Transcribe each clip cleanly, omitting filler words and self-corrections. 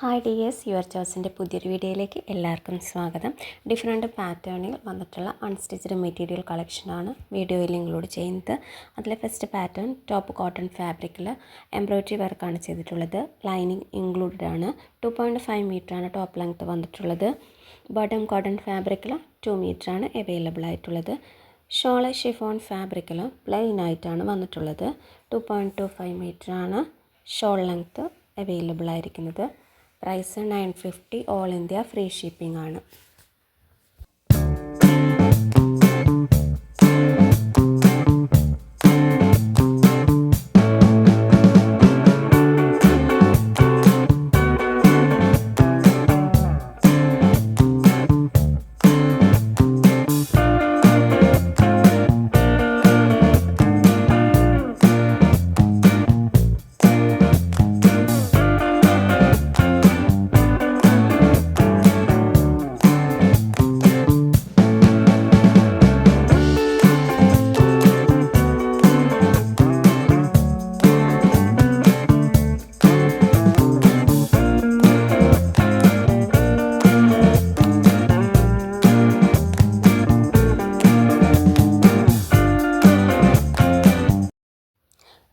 Hi dears, your ചോയ്സിൻ്റെ പുതിയൊരു വീഡിയോയിലേക്ക് എല്ലാവർക്കും സ്വാഗതം. ഡിഫറെൻറ്റ് പാറ്റേണിൽ വന്നിട്ടുള്ള അൺസ്റ്റിച്ച്ഡ് മെറ്റീരിയൽ കളക്ഷനാണ് വീഡിയോയിൽ ഇൻക്ലൂഡ് ചെയ്യുന്നത്. അതിലെ ഫസ്റ്റ് പാറ്റേൺ ടോപ്പ് കോട്ടൺ ഫാബ്രിക്കിൽ എംബ്രോയ്ഡറി വർക്കാണ് ചെയ്തിട്ടുള്ളത്. ലൈനിങ് ഇൻക്ലൂഡഡ് ആണ്. 2.5 മീറ്ററാണ് ടോപ്പ് ലെങ്ത് വന്നിട്ടുള്ളത്. ബോട്ടം കോട്ടൺ ഫാബ്രിക്കിൽ 2 മീറ്ററാണ് അവൈലബിൾ ആയിട്ടുള്ളത്. ഷോള് ഷിഫോൺ ഫാബ്രിക്കിൽ പ്ലെയിൻ ആയിട്ടാണ് വന്നിട്ടുള്ളത്. 2.25 മീറ്ററാണ് ഷോൾ ലെങ്ത്ത് അവൈലബിൾ ആയിരിക്കുന്നത്. Price 950, all India free shipping ആണ്.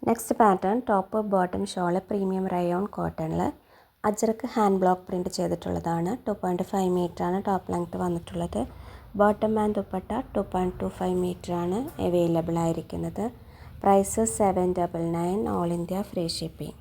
Next pattern top bottom shawl premium rayon കോട്ടണിൽ അജ്രക്ക് ഹാൻഡ് ബ്ലോക്ക് പ്രിൻറ്റ് ചെയ്തിട്ടുള്ളതാണ്. 2.5 മീറ്ററാണ് ടോപ്പ് ലെങ്ത് വന്നിട്ടുള്ളത്. ബോട്ടം ആൻഡ് ദുപ്പട്ട 2.25 മീറ്ററാണ് അവൈലബിൾ ആയിരിക്കുന്നത്. Price 799, all India free shipping.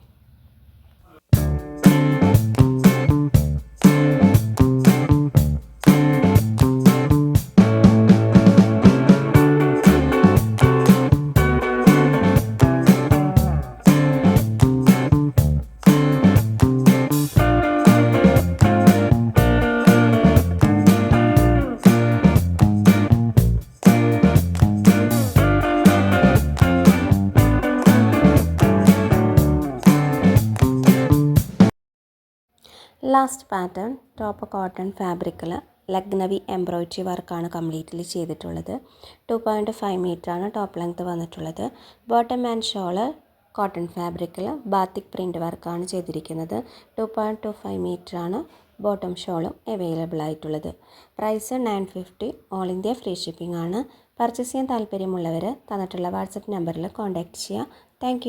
Last pattern top cotton ഫാബ്രിക്കിൽ Lucknowi embroidery വർക്കാണ് കംപ്ലീറ്റ്ലി ചെയ്തിട്ടുള്ളത്. 2.5 മീറ്ററാണ് ടോപ്പ് ലെങ്ത് വന്നിട്ടുള്ളത്. ബോട്ടം ആൻഡ് ഷോള് കോട്ടൺ ഫാബ്രിക്കിൽ ബാത്തിക് പ്രിൻ്റ് വർക്കാണ് ചെയ്തിരിക്കുന്നത്. 2.25 മീറ്ററാണ് ബോട്ടം ഷോളും അവൈലബിൾ ആയിട്ടുള്ളത്. Price 950, all India free shipping ആണ്. പർച്ചേസ് ചെയ്യാൻ താല്പര്യമുള്ളവർ തന്നിട്ടുള്ള വാട്സപ്പ് നമ്പറിൽ കോൺടാക്റ്റ് ചെയ്യുക. താങ്ക്